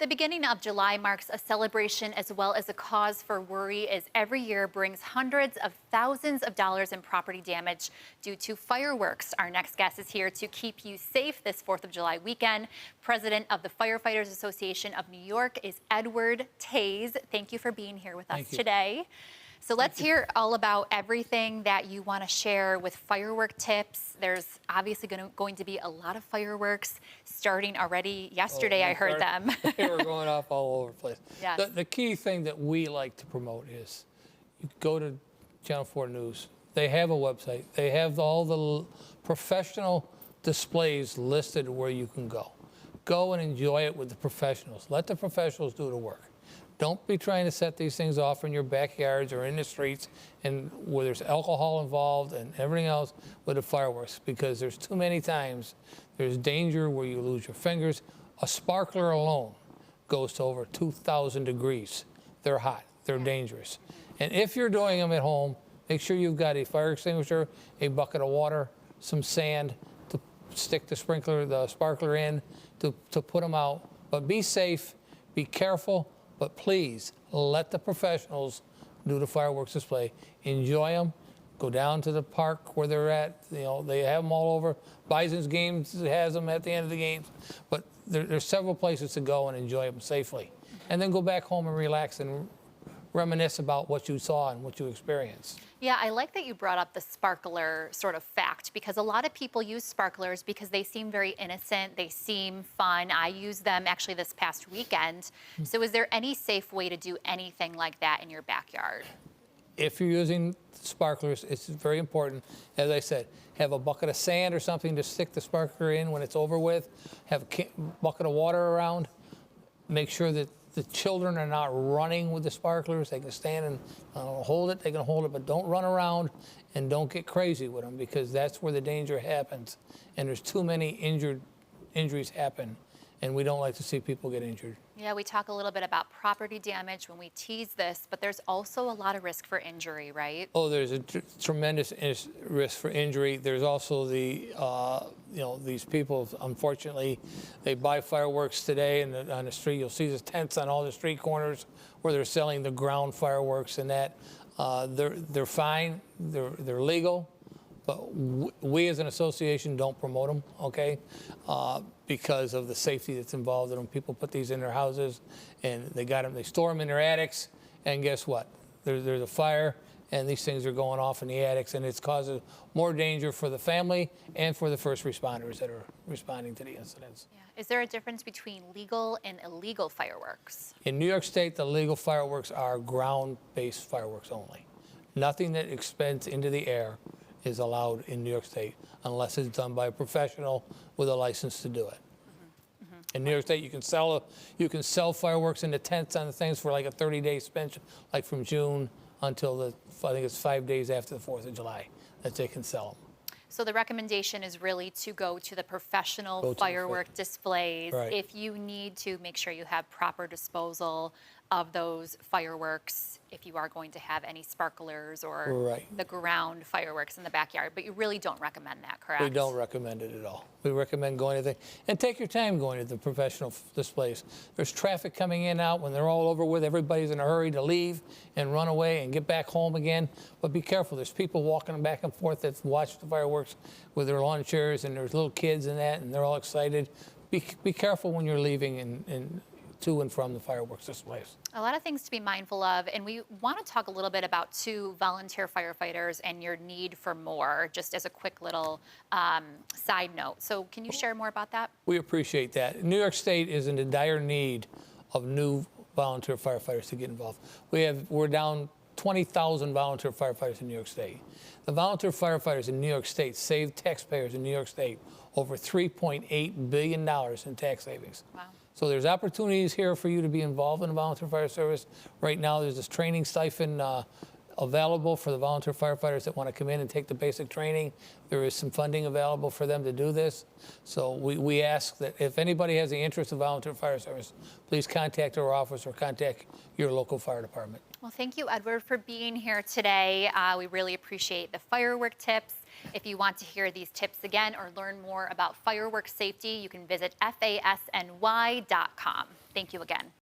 The beginning of July marks a celebration as well as a cause for worry, as every year brings hundreds of thousands of dollars in property damage due to fireworks. Our next guest is here to keep you safe this 4th of July weekend. President of the Firefighters Association of New York is Edward Taze. Thank you for being here with us today. So let's hear all about everything that you want to share with firework tips. There's obviously going to be a lot of fireworks starting already yesterday. I heard them. They were going off all over the place. Yes. The key thing that we like to promote is you go to Channel 4 News. They have a website. They have all the professional displays listed where you can go. Go and enjoy it with the professionals. Let the professionals do the work. Don't be trying to set these things off in your backyards or in the streets and where there's alcohol involved and everything else with the fireworks, because there's too many times there's danger where you lose your fingers. A sparkler alone goes to over 2,000 degrees. They're hot. They're dangerous. And if you're doing them at home, make sure you've got a fire extinguisher, a bucket of water, some sand to stick the sparkler in to put them out. But be safe, be careful. But please let the professionals do the fireworks display. Enjoy them. Go down to the park where they're at. You know, they have them all over. Bison's Games has them at the end of the games. But there's several places to go and enjoy them safely. And then go back home and relax and reminisce about what you saw and what you experienced. Yeah, I like that you brought up the sparkler sort of fact, because a lot of people use sparklers because they seem very innocent, they seem fun. I used them actually this past weekend. So is there any safe way to do anything like that in your backyard? If you're using sparklers, it's very important, as I said, have a bucket of sand or something to stick the sparkler in when it's over with. Have a bucket of water around. Make sure that the children are not running with the sparklers. They can stand and hold it. They can hold it, but don't run around and don't get crazy with them, because that's where the danger happens. And there's too many injuries happen, and we don't like to see people get injured. Yeah, we talk a little bit about property damage when we tease this, but there's also a lot of risk for injury, right? Oh, there's a tremendous risk for injury. There's also the, these people, unfortunately, they buy fireworks today and on the street. You'll see the tents on all the street corners where they're selling the ground fireworks and that. They're fine, they're legal, but we as an association don't promote them, okay? Because of the safety that's involved in them. People put these in their houses and they store them in their attics, and guess what? There's a fire and these things are going off in the attics, and it's causing more danger for the family and for the first responders that are responding to the incidents. Yeah. Is there a difference between legal and illegal fireworks? In New York State, the legal fireworks are ground-based fireworks only. Nothing that expends into the air is allowed in New York State unless it's done by a professional with a license to do it. In New York State, you can sell fireworks in the tents on the things for like a 30-day suspension, like from June until I think it's 5 days after the 4th of July that they can sell them. So the recommendation is really to go to the professional firework displays. Right. If you need to, make sure you have proper disposal of those fireworks if you are going to have any sparklers or the ground fireworks in the backyard. But you really don't recommend that, correct? We don't recommend it at all. We recommend going to the, and take your time going to the professional displays. There's traffic coming in and out. When they're all over with, everybody's in a hurry to leave and run away and get back home again. But be careful. There's people walking back and forth that watch the fireworks with their lawn chairs, and there's little kids and that, and they're all excited. Be careful when you're leaving and to and from the fireworks displays. A lot of things to be mindful of, and we want to talk a little bit about volunteer firefighters and your need for more, just as a quick little side note. So can you share more about that? We appreciate that. New York State is in a dire need of new volunteer firefighters to get involved. We're down 20,000 volunteer firefighters in New York State. The volunteer firefighters in New York State saved taxpayers in New York State over $3.8 billion in tax savings. Wow. So there's opportunities here for you to be involved in the volunteer fire service. Right now, there's this training stipend available for the volunteer firefighters that want to come in and take the basic training. There is some funding available for them to do this. So we ask that if anybody has the interest in volunteer fire service, please contact our office or contact your local fire department. Well, thank you, Edward, for being here today. We really appreciate the firework tips. If you want to hear these tips again or learn more about firework safety, you can visit FASNY.com. Thank you again.